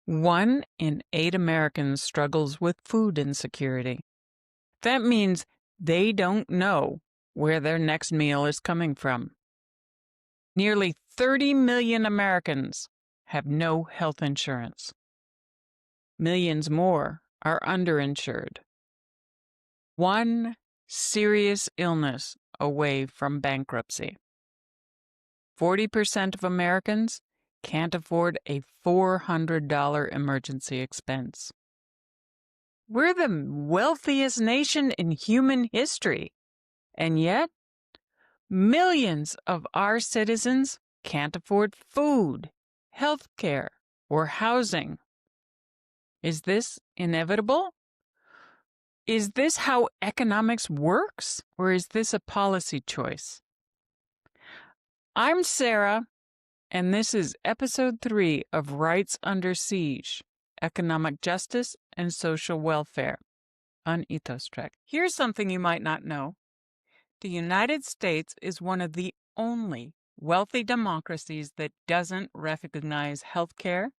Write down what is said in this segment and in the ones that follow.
1 in 8 Americans struggles with food insecurity. That means they don't know where their next meal is coming from. Nearly 30 million Americans have no health insurance. Millions more are underinsured. One serious illness away from bankruptcy. 40% of Americans can't afford a $400 emergency expense. We're the wealthiest nation in human history, and yet millions of our citizens can't afford food, health care, or housing. Is this inevitable? Is this how economics works, or is this a policy choice? I'm Sarah, and this is episode 3 of Rights Under Siege: Economic Justice and Social Welfare on Ethos Track. Here's something you might not know. The United States is one of the only wealthy democracies that doesn't recognize health care,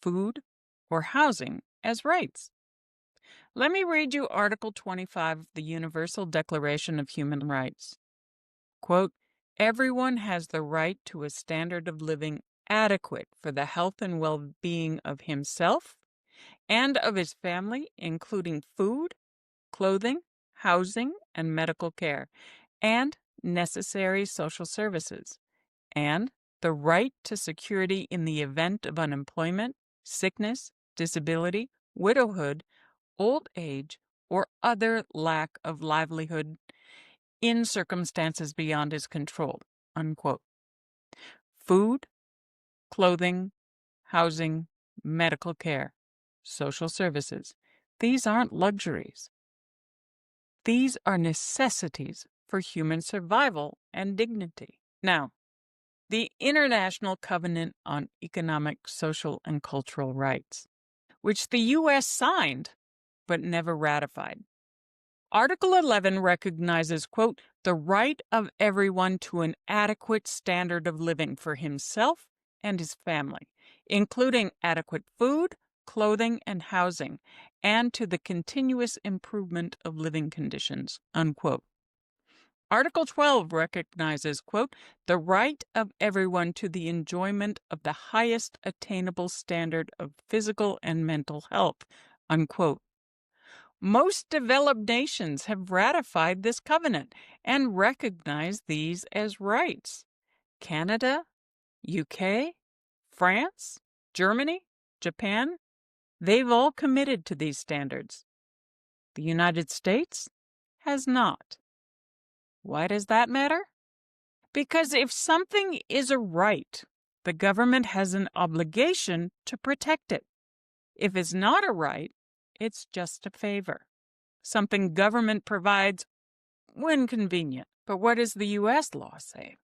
food, or housing as rights. Let me read you Article 25 of the Universal Declaration of Human Rights. Quote, "Everyone has the right to a standard of living adequate for the health and well-being of himself and of his family, including food, clothing, housing, and medical care, and necessary social services, and the right to security in the event of unemployment, sickness, disability, widowhood, old age, or other lack of livelihood in circumstances beyond his control." Unquote. Food, clothing, housing, medical care, social services. These aren't luxuries. These are necessities for human survival and dignity. Now, the International Covenant on Economic, Social, and Cultural Rights, which the U.S. signed but never ratified. Article 11 recognizes, quote, "the right of everyone to an adequate standard of living for himself and his family, including adequate food, clothing, and housing, and to the continuous improvement of living conditions," unquote. Article 12 recognizes, quote, "the right of everyone to the enjoyment of the highest attainable standard of physical and mental health," unquote. Most developed nations have ratified this covenant and recognized these as rights. Canada, UK, France, Germany, Japan, they've all committed to these standards. The United States has not. Why does that matter? Because if something is a right, the government has an obligation to protect it. If it's not a right, it's just a favor, something government provides when convenient. But what does the U.S. law say?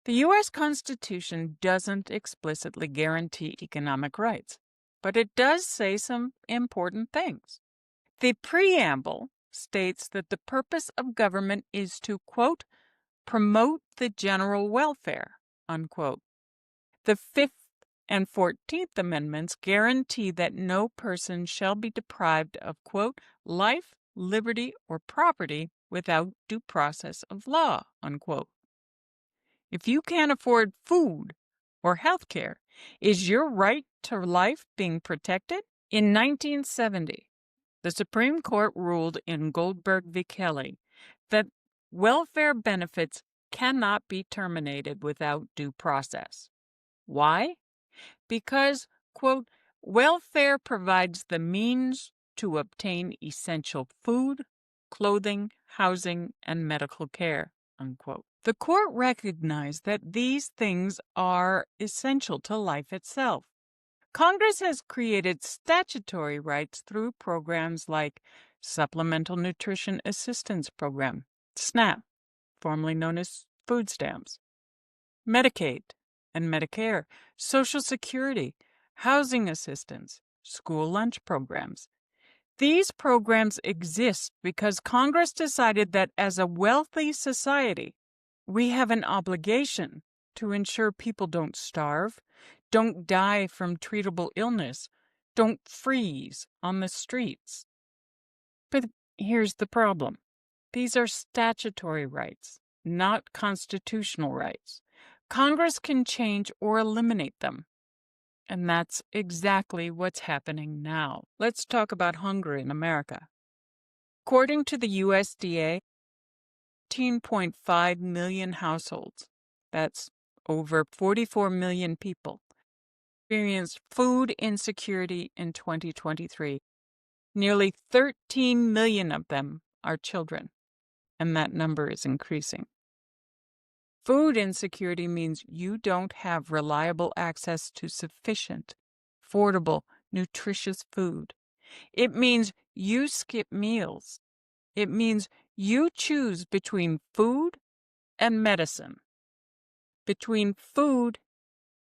The U.S. Constitution doesn't explicitly guarantee economic rights, but it does say some important things. The preamble states that the purpose of government is to, quote, "promote the general welfare," unquote. The 5th and 14th Amendments guarantee that no person shall be deprived of, quote, "life, liberty, or property without due process of law," unquote. If you can't afford food or health care, is your right to life being protected? In 1970, the Supreme Court ruled in Goldberg v. Kelly that welfare benefits cannot be terminated without due process. Why? Because, quote, "welfare provides the means to obtain essential food, clothing, housing, and medical care," unquote. The court recognized that these things are essential to life itself. Congress has created statutory rights through programs like Supplemental Nutrition Assistance Program, SNAP, formerly known as food stamps, Medicaid and Medicare, Social Security, housing assistance, school lunch programs. These programs exist because Congress decided that as a wealthy society, we have an obligation to ensure people don't starve, don't die from treatable illness, don't freeze on the streets. But here's the problem. These are statutory rights, not constitutional rights. Congress can change or eliminate them. And that's exactly what's happening now. Let's talk about hunger in America. According to the USDA, 13.5 million households, that's over 44 million people, experienced food insecurity in 2023. Nearly 13 million of them are children, and that number is increasing. Food insecurity means you don't have reliable access to sufficient, affordable, nutritious food. It means you skip meals. It means you choose between food and medicine, between food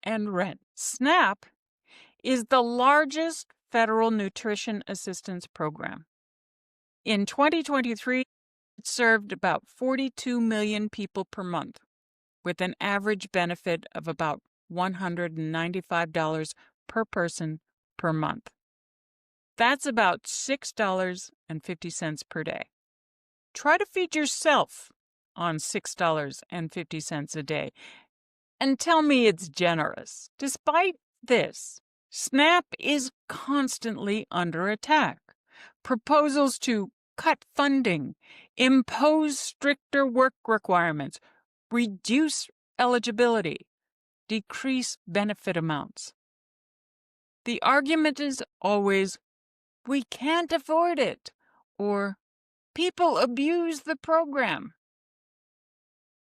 and rent. SNAP is the largest federal nutrition assistance program. In 2023, it served about 42 million people per month, with an average benefit of about $195 per person per month. That's about $6.50 per day. Try to feed yourself on $6.50 a day and tell me it's generous. Despite this, SNAP is constantly under attack. Proposals to cut funding, impose stricter work requirements, reduce eligibility, decrease benefit amounts. The argument is always, we can't afford it, or people abuse the program.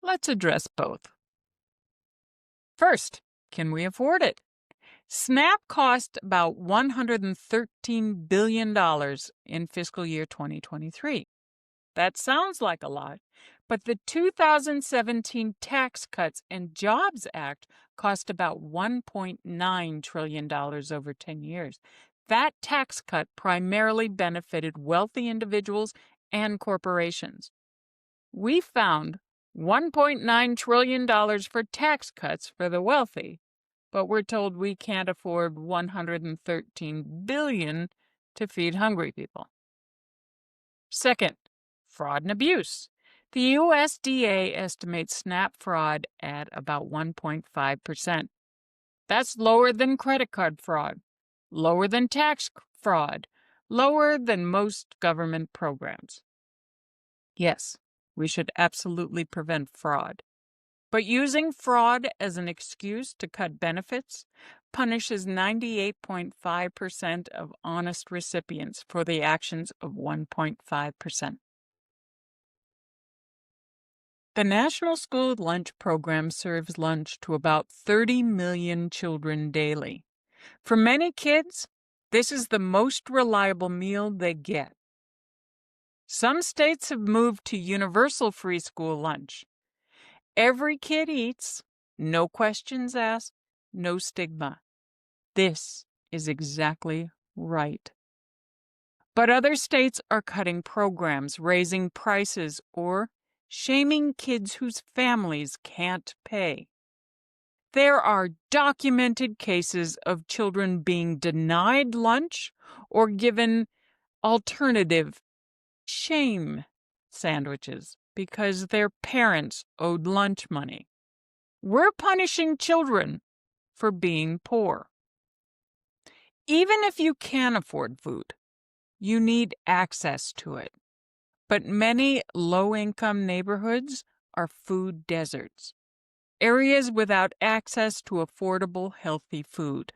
Let's address both. First, can we afford it? SNAP cost about $113 billion in fiscal year 2023. That sounds like a lot, but the 2017 Tax Cuts and Jobs Act cost about $1.9 trillion over 10 years. That tax cut primarily benefited wealthy individuals and corporations. We found $1.9 trillion for tax cuts for the wealthy, but we're told we can't afford $113 billion to feed hungry people. Second, fraud and abuse. The USDA estimates SNAP fraud at about 1.5%. That's lower than credit card fraud, lower than tax fraud, lower than most government programs. Yes, we should absolutely prevent fraud. But using fraud as an excuse to cut benefits punishes 98.5% of honest recipients for the actions of 1.5%. The National School Lunch Program serves lunch to about 30 million children daily. For many kids, this is the most reliable meal they get. Some states have moved to universal free school lunch. Every kid eats, no questions asked, no stigma. This is exactly right. But other states are cutting programs, raising prices, or shaming kids whose families can't pay. There are documented cases of children being denied lunch or given alternative shame sandwiches because their parents owed lunch money. We're punishing children for being poor. Even if you can afford food, you need access to it. But many low-income neighborhoods are food deserts, areas without access to affordable, healthy food.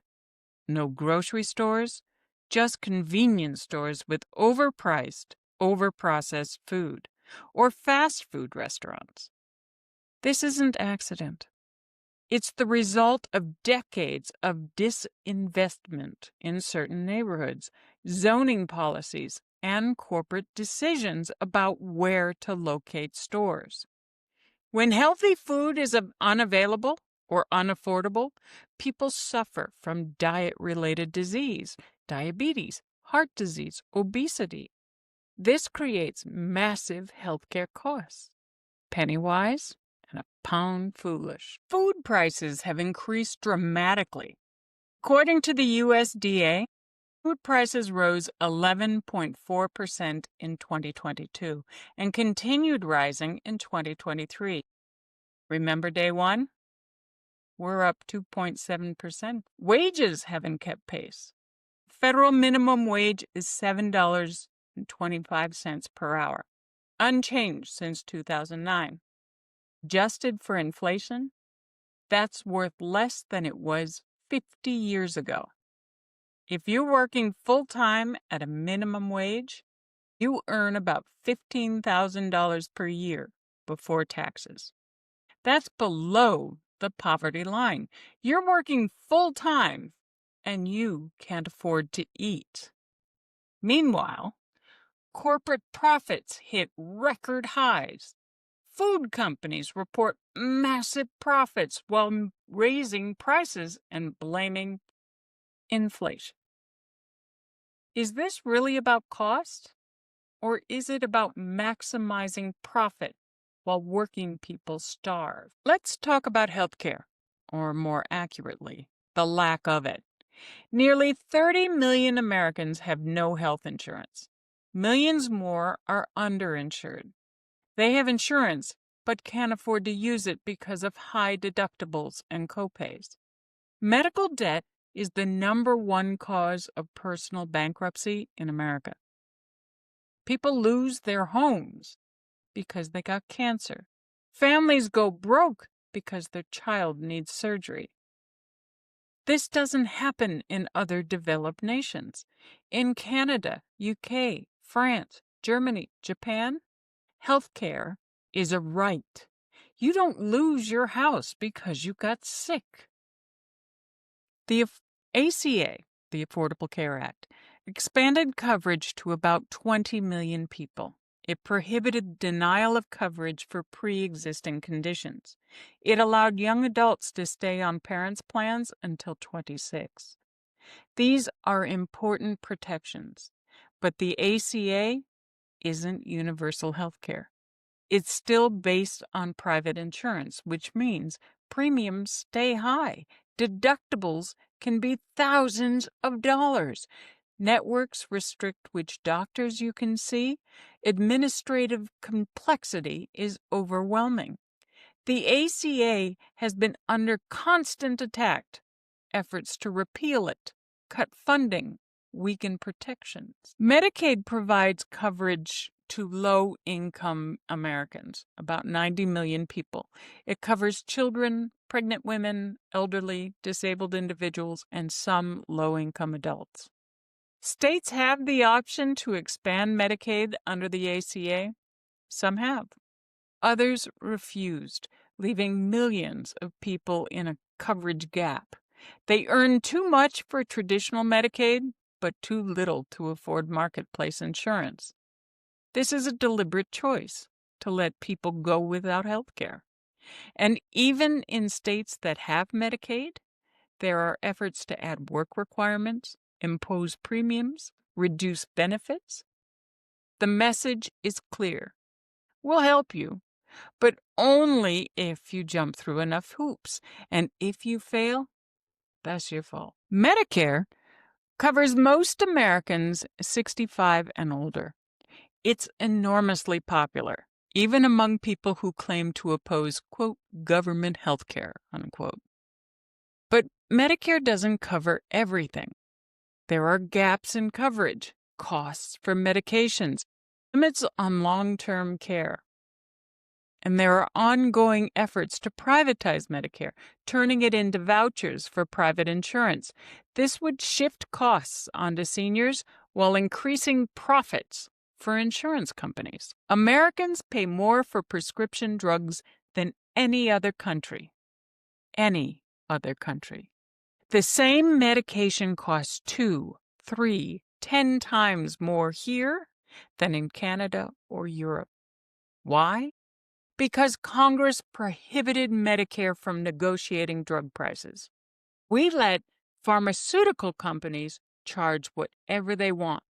No grocery stores, just convenience stores with overpriced, overprocessed food, or fast food restaurants. This isn't accident. It's the result of decades of disinvestment in certain neighborhoods, zoning policies, and corporate decisions about where to locate stores. When healthy food is unavailable or unaffordable, people suffer from diet-related disease, diabetes, heart disease, obesity. This creates massive healthcare costs. Penny wise and a pound foolish. Food prices have increased dramatically According to the USDA, food prices rose 11.4% in 2022 and continued rising in 2023. Remember day one? We're up 2.7%. Wages haven't kept pace. Federal minimum wage is $7.25 per hour, unchanged since 2009. Adjusted for inflation, that's worth less than it was 50 years ago. If you're working full-time at a minimum wage, you earn about $15,000 per year before taxes. That's below the poverty line. You're working full-time and you can't afford to eat. Meanwhile, corporate profits hit record highs. Food companies report massive profits while raising prices and blaming inflation. Is this really about cost? Or is it about maximizing profit while working people starve? Let's talk about healthcare, or more accurately, the lack of it. Nearly 30 million Americans have no health insurance. Millions more are underinsured. They have insurance, but can't afford to use it because of high deductibles and copays. Medical debt is the #1 cause of personal bankruptcy in America. People lose their homes because they got cancer. Families go broke because their child needs surgery. This doesn't happen in other developed nations. In Canada, UK, France, Germany, Japan, healthcare is a right. You don't lose your house because you got sick. The ACA, the Affordable Care Act, expanded coverage to about 20 million people. It prohibited denial of coverage for pre-existing conditions. It allowed young adults to stay on parents' plans until 26. These are important protections, but the ACA isn't universal health care. It's still based on private insurance, which means premiums stay high. Deductibles can be thousands of dollars. Networks restrict which doctors you can see. Administrative complexity is overwhelming. The ACA has been under constant attack. Efforts to repeal it, cut funding, weaken protections. Medicaid provides coverage to low-income Americans, about 90 million people. It covers children, pregnant women, elderly, disabled individuals, and some low-income adults. States have the option to expand Medicaid under the ACA. Some have. Others refused, leaving millions of people in a coverage gap. They earn too much for traditional Medicaid, but too little to afford marketplace insurance. This is a deliberate choice to let people go without health care. And even in states that have Medicaid, there are efforts to add work requirements, impose premiums, reduce benefits. The message is clear. We'll help you, but only if you jump through enough hoops. And if you fail, that's your fault. Medicare covers most Americans 65 and older. It's enormously popular, even among people who claim to oppose, quote, government health care, unquote. But Medicare doesn't cover everything. There are gaps in coverage, costs for medications, limits on long-term care. And there are ongoing efforts to privatize Medicare, turning it into vouchers for private insurance. This would shift costs onto seniors while increasing profits for insurance companies. Americans pay more for prescription drugs than any other country. Any other country. The same medication costs 2, 3, 10 times more here than in Canada or Europe. Why? Because Congress prohibited Medicare from negotiating drug prices. We let pharmaceutical companies charge whatever they want.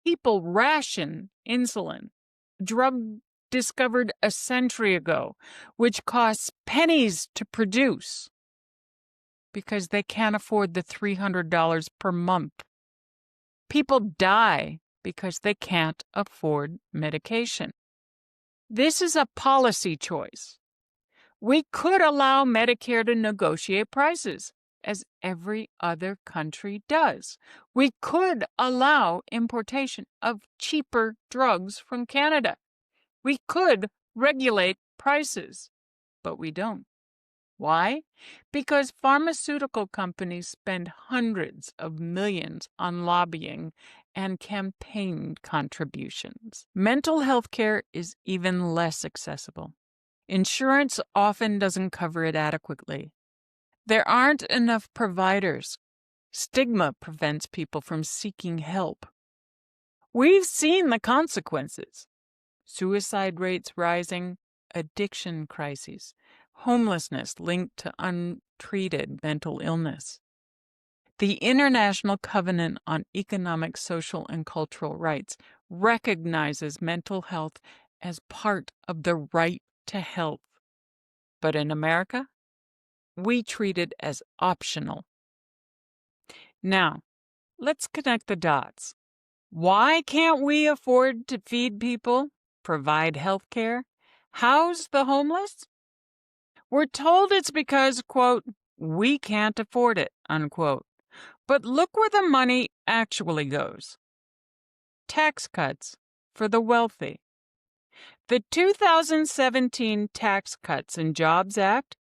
People ration insulin, a drug discovered a century ago, which costs pennies to produce. because they can't afford the $300 per month. People die because they can't afford medication. This is a policy choice. We could allow Medicare to negotiate prices, as every other country does. We could allow importation of cheaper drugs from Canada. We could regulate prices, but we don't. Why? Because pharmaceutical companies spend hundreds of millions on lobbying and campaign contributions. Mental health care is even less accessible. Insurance often doesn't cover it adequately. There aren't enough providers. Stigma prevents people from seeking help. We've seen the consequences. Suicide rates rising, addiction crises, homelessness linked to untreated mental illness. The International Covenant on Economic, Social, and Cultural Rights recognizes mental health as part of the right to health. But in America, we treat it as optional. Now, let's connect the dots. Why can't we afford to feed people, provide health care, house the homeless? We're told it's because, quote, we can't afford it, unquote. But look where the money actually goes. Tax cuts for the wealthy. The 2017 Tax Cuts and Jobs Act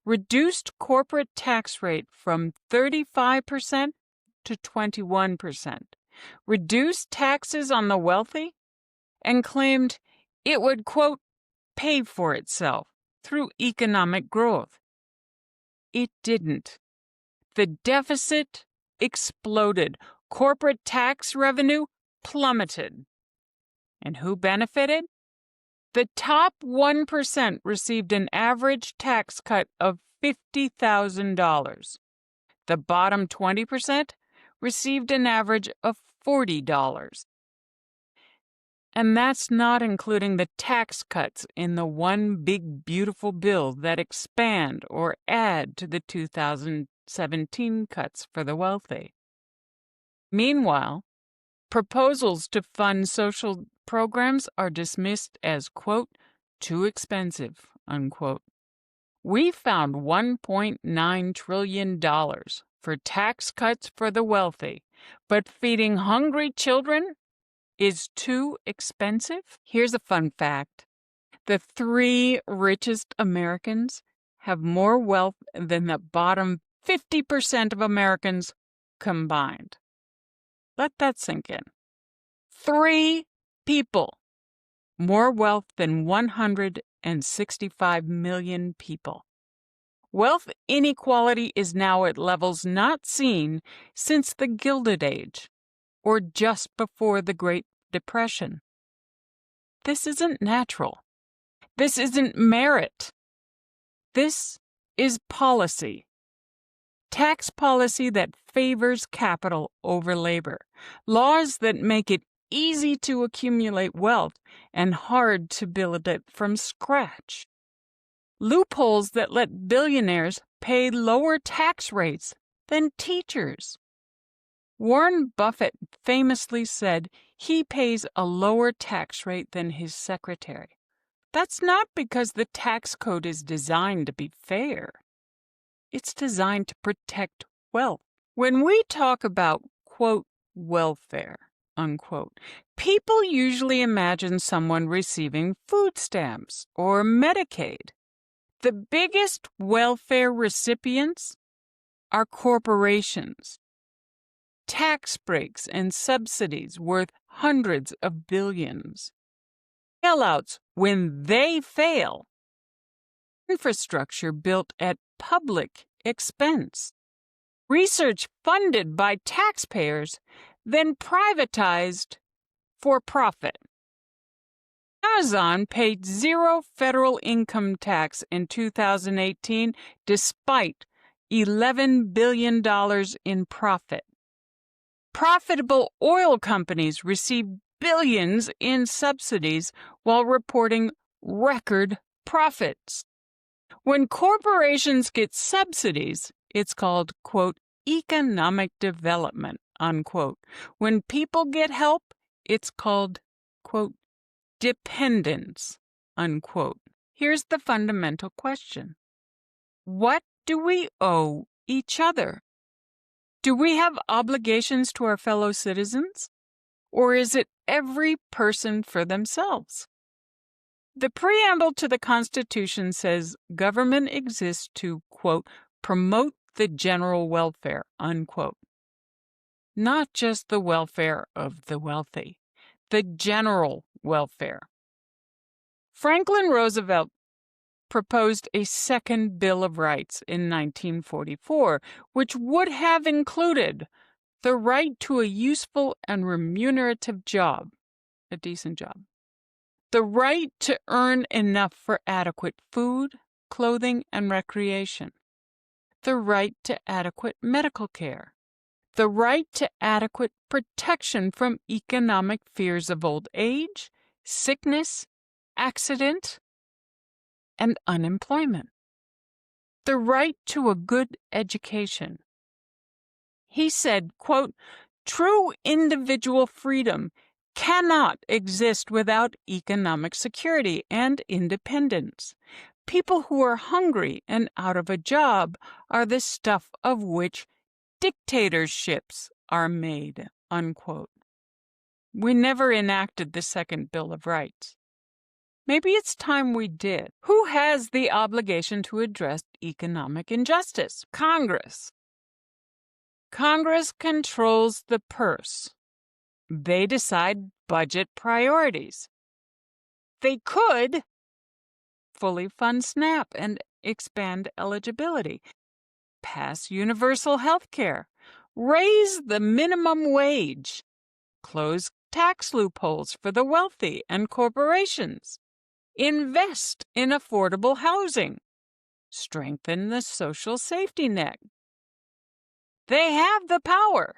reduced corporate tax rate from 35% to 21%, reduced taxes on the wealthy, and claimed it would, quote, pay for itself through economic growth. It didn't. The deficit exploded. Corporate tax revenue plummeted. And who benefited? The top 1% received an average tax cut of $50,000. The bottom 20% received an average of $40. And that's not including the tax cuts in the one big beautiful bill that expand or add to the 2017 cuts for the wealthy. Meanwhile, proposals to fund social programs are dismissed as, quote, too expensive, unquote. We found $1.9 trillion for tax cuts for the wealthy, but feeding hungry children is too expensive? Here's a fun fact. The 3 richest Americans have more wealth than the bottom 50% of Americans combined. Let that sink in. 3 people, more wealth than 165 million people. Wealth inequality is now at levels not seen since the Gilded Age, or just before the Great Depression. This isn't natural. This isn't merit. This is policy. Tax policy that favors capital over labor. Laws that make it easy to accumulate wealth and hard to build it from scratch. Loopholes that let billionaires pay lower tax rates than teachers. Warren Buffett famously said he pays a lower tax rate than his secretary. That's not because the tax code is designed to be fair. It's designed to protect wealth. When we talk about, quote, welfare, unquote, people usually imagine someone receiving food stamps or Medicaid. The biggest welfare recipients are corporations. Tax breaks and subsidies worth hundreds of billions. Bailouts when they fail. Infrastructure built at public expense. Research funded by taxpayers, then privatized for profit. Amazon paid 0 federal income tax in 2018 despite $11 billion in profit. Profitable oil companies received billions in subsidies while reporting record profits. When corporations get subsidies, it's called, quote, economic development, unquote. When people get help, it's called, quote, dependence, unquote. Here's the fundamental question. What do we owe each other? Do we have obligations to our fellow citizens? Or is it every person for themselves? The preamble to the Constitution says government exists to, quote, promote the general welfare, unquote. Not just the welfare of the wealthy, the general welfare. Franklin Roosevelt proposed a second Bill of Rights in 1944, which would have included the right to a useful and remunerative job, a decent job, the right to earn enough for adequate food, clothing, and recreation, the right to adequate medical care, the right to adequate protection from economic fears of old age, sickness, accident, and unemployment, the right to a good education. He said, quote, true individual freedom cannot exist without economic security and independence. People who are hungry and out of a job are the stuff of which dictatorships are made, unquote. We never enacted the second Bill of Rights. Maybe it's time we did. Who has the obligation to address economic injustice? Congress. Congress controls the purse. They decide budget priorities. They could fully fund SNAP and expand eligibility, pass universal health care, raise the minimum wage, close tax loopholes for the wealthy and corporations, invest in affordable housing, strengthen the social safety net. They have the power.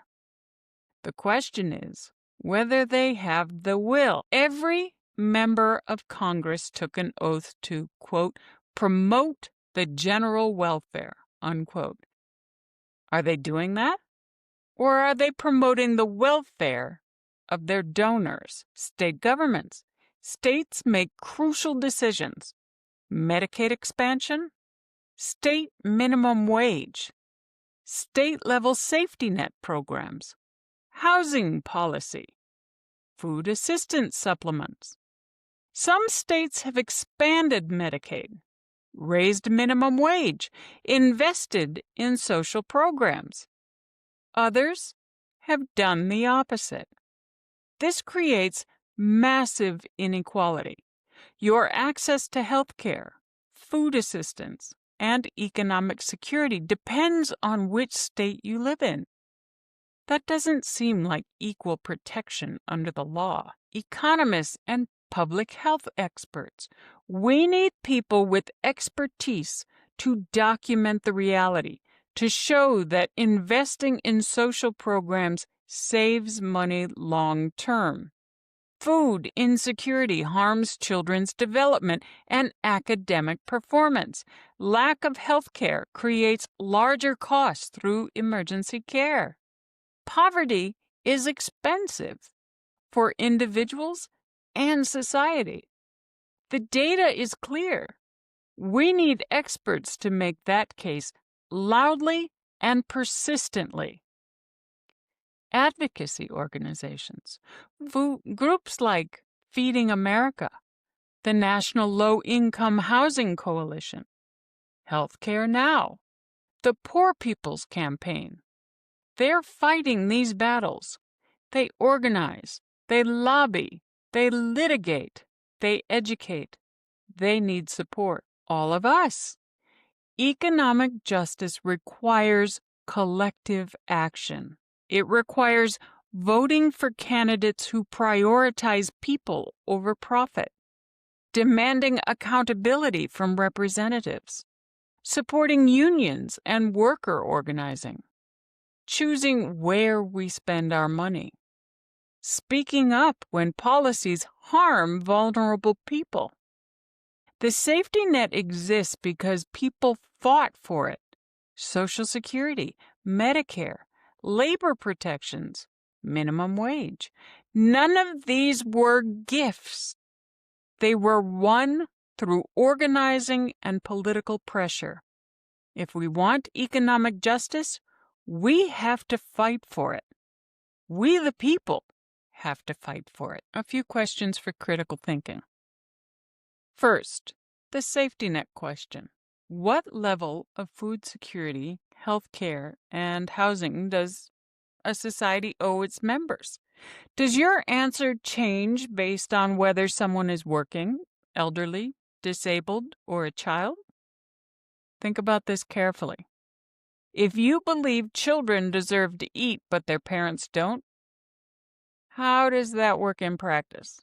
The question is whether they have the will. Every member of Congress took an oath to, quote, promote the general welfare, unquote. Are they doing that? Or are they promoting the welfare of their donors, state governments? States make crucial decisions. Medicaid expansion, state minimum wage, state-level safety net programs, housing policy, food assistance supplements. Some states have expanded Medicaid, raised minimum wage, invested in social programs. Others have done the opposite. This creates massive inequality. Your access to health care, food assistance, and economic security depends on which state you live in. That doesn't seem like equal protection under the law. Economists and public health experts, we need people with expertise to document the reality, to show that investing in social programs saves money long term. Food insecurity harms children's development and academic performance. Lack of health care creates larger costs through emergency care. Poverty is expensive for individuals and society. The data is clear. We need experts to make that case loudly and persistently. Advocacy organizations, groups like Feeding America, the National Low-Income Housing Coalition, Healthcare Now, the Poor People's Campaign. They're fighting these battles. They organize, they lobby, they litigate, they educate. They need support. All of us. Economic justice requires collective action. It requires voting for candidates who prioritize people over profit, demanding accountability from representatives, supporting unions and worker organizing, choosing where we spend our money, speaking up when policies harm vulnerable people. The safety net exists because people fought for it. Social Security, Medicare, labor protections, minimum wage. None of these were gifts. They were won through organizing and political pressure. If we want economic justice, we have to fight for it. We, the people, have to fight for it. A few questions for critical thinking. First, the safety net question. What level of food security, health care, and housing does a society owe its members? Does your answer change based on whether someone is working, elderly, disabled, or a child? Think about this carefully. If you believe children deserve to eat but their parents don't, how does that work in practice?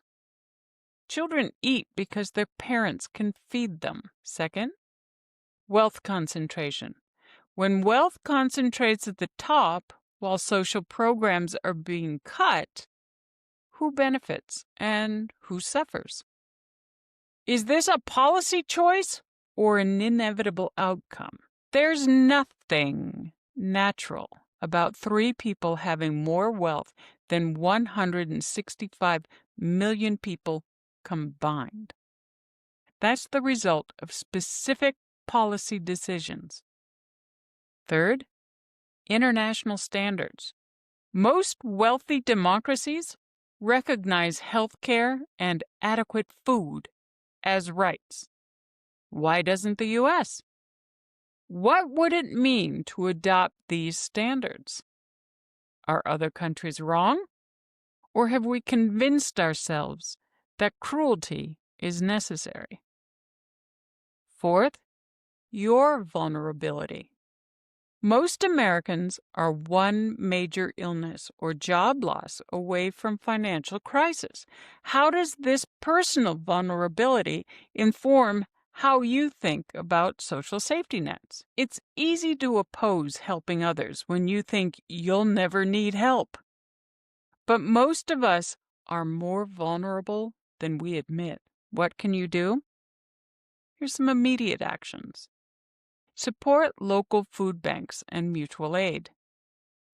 Children eat because their parents can feed them. Second, wealth concentration. When wealth concentrates at the top while social programs are being cut, who benefits and who suffers? Is this a policy choice or an inevitable outcome? There's nothing natural about 3 people having more wealth than 165 million people combined. That's the result of specific policy decisions. Third, international standards. Most wealthy democracies recognize health care and adequate food as rights. Why doesn't the U.S.? What would it mean to adopt these standards? Are other countries wrong? Or have we convinced ourselves that cruelty is necessary? Fourth, your vulnerability. Most Americans are one major illness or job loss away from financial crisis. How does this personal vulnerability inform how you think about social safety nets? It's easy to oppose helping others when you think you'll never need help. But most of us are more vulnerable than we admit. What can you do? Here's some immediate actions. Support local food banks and mutual aid,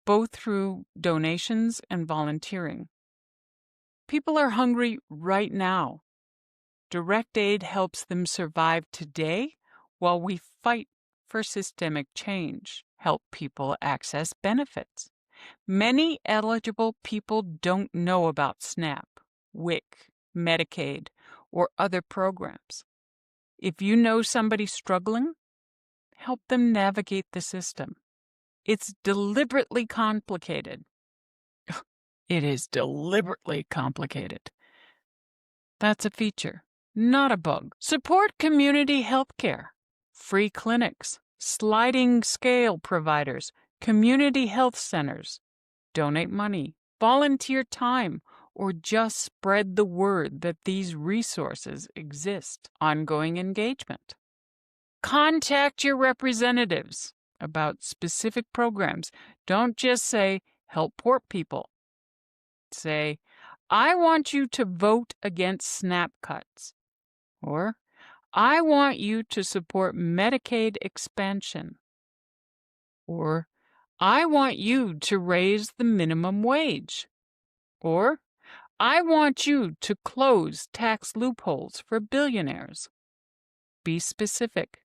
both through donations and volunteering. People are hungry right now. Direct aid helps them survive today while we fight for systemic change, help people access benefits. Many eligible people don't know about SNAP, WIC, Medicaid, or other programs. If you know somebody struggling, help them navigate the system. It's deliberately complicated. It is deliberately complicated. That's a feature, not a bug. Support community health care, free clinics, sliding scale providers, community health centers. Donate money, volunteer time, or just spread the word that these resources exist. Ongoing engagement. Contact your representatives about specific programs. Don't just say, help poor people. Say, I want you to vote against SNAP cuts. Or, I want you to support Medicaid expansion. Or, I want you to raise the minimum wage. Or, I want you to close tax loopholes for billionaires. Be specific.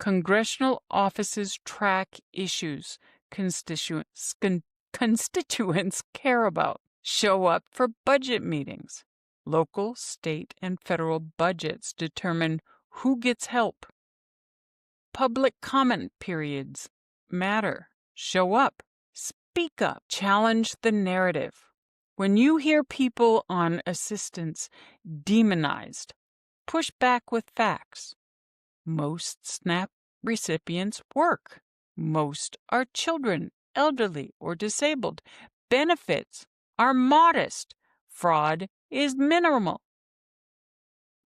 Congressional offices track issues constituents care about. Show up for budget meetings. Local, state, and federal budgets determine who gets help. Public comment periods matter. Show up. Speak up. Challenge the narrative. When you hear people on assistance demonized, push back with facts. Most SNAP recipients work. Most are children, elderly, or disabled. Benefits are modest. Fraud is minimal.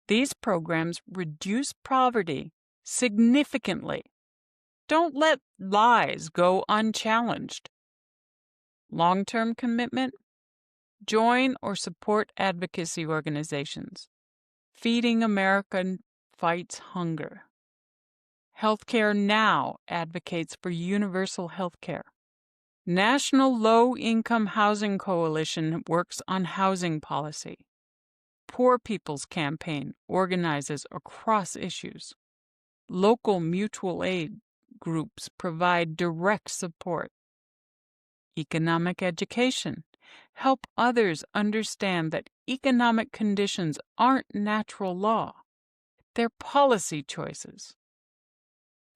These programs reduce poverty significantly. Don't let lies go unchallenged. Long-term commitment? Join or support advocacy organizations. Feeding America fights hunger. Healthcare Now advocates for universal health care. National Low-Income Housing Coalition works on housing policy. Poor People's Campaign organizes across issues. Local mutual aid groups provide direct support. Economic education. Help others understand that economic conditions aren't natural law. They're policy choices.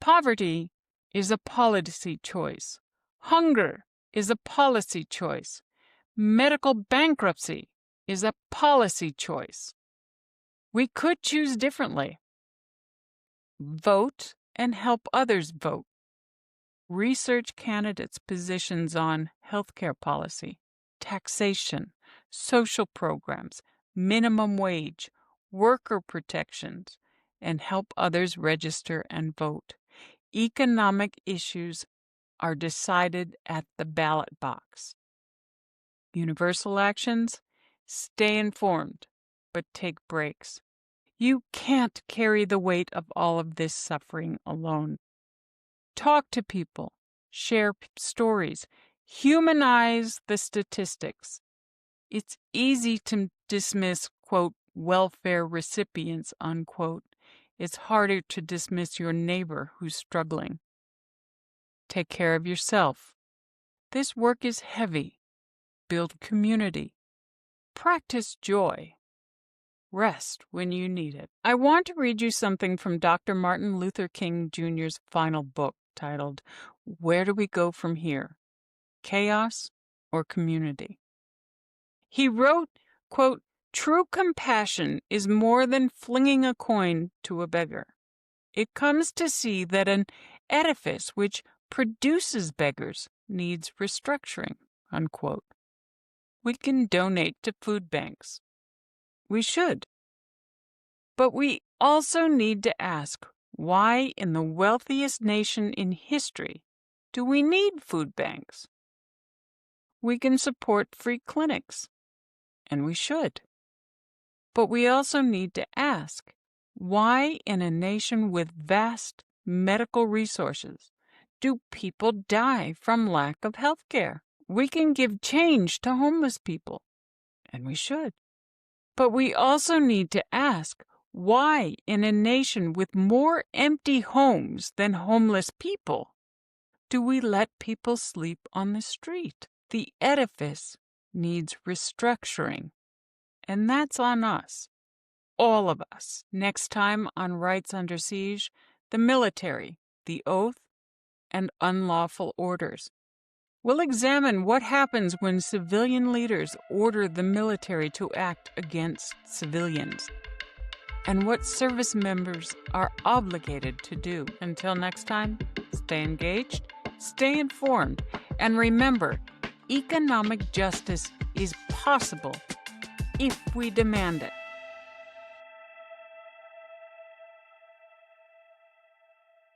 Poverty is a policy choice. Hunger is a policy choice. Medical bankruptcy is a policy choice. We could choose differently. Vote and help others vote. Research candidates' positions on healthcare policy, taxation, social programs, minimum wage, worker protections, and help others register and vote. Economic issues are decided at the ballot box. Universal actions: stay informed, but take breaks. You can't carry the weight of all of this suffering alone. Talk to people, share stories, humanize the statistics. It's easy to dismiss, quote, welfare recipients, unquote. It's harder to dismiss your neighbor who's struggling. Take care of yourself. This work is heavy. Build community. Practice joy. Rest when you need it. I want to read you something from Dr. Martin Luther King Jr.'s final book titled, Where Do We Go From Here? Chaos or Community? He wrote, quote, true compassion is more than flinging a coin to a beggar. It comes to see that an edifice which produces beggars needs restructuring, unquote. We can donate to food banks. We should. But we also need to ask, why in the wealthiest nation in history do we need food banks? We can support free clinics, and we should. But we also need to ask, why in a nation with vast medical resources do people die from lack of health care? We can give change to homeless people, and we should. But we also need to ask, why in a nation with more empty homes than homeless people do we let people sleep on the street? The edifice needs restructuring, and that's on us, all of us. Next time on Rights Under Siege, the military, the oath, and unlawful orders. We'll examine what happens when civilian leaders order the military to act against civilians, and what service members are obligated to do. Until next time, stay engaged, stay informed, and remember, economic justice is possible if we demand it.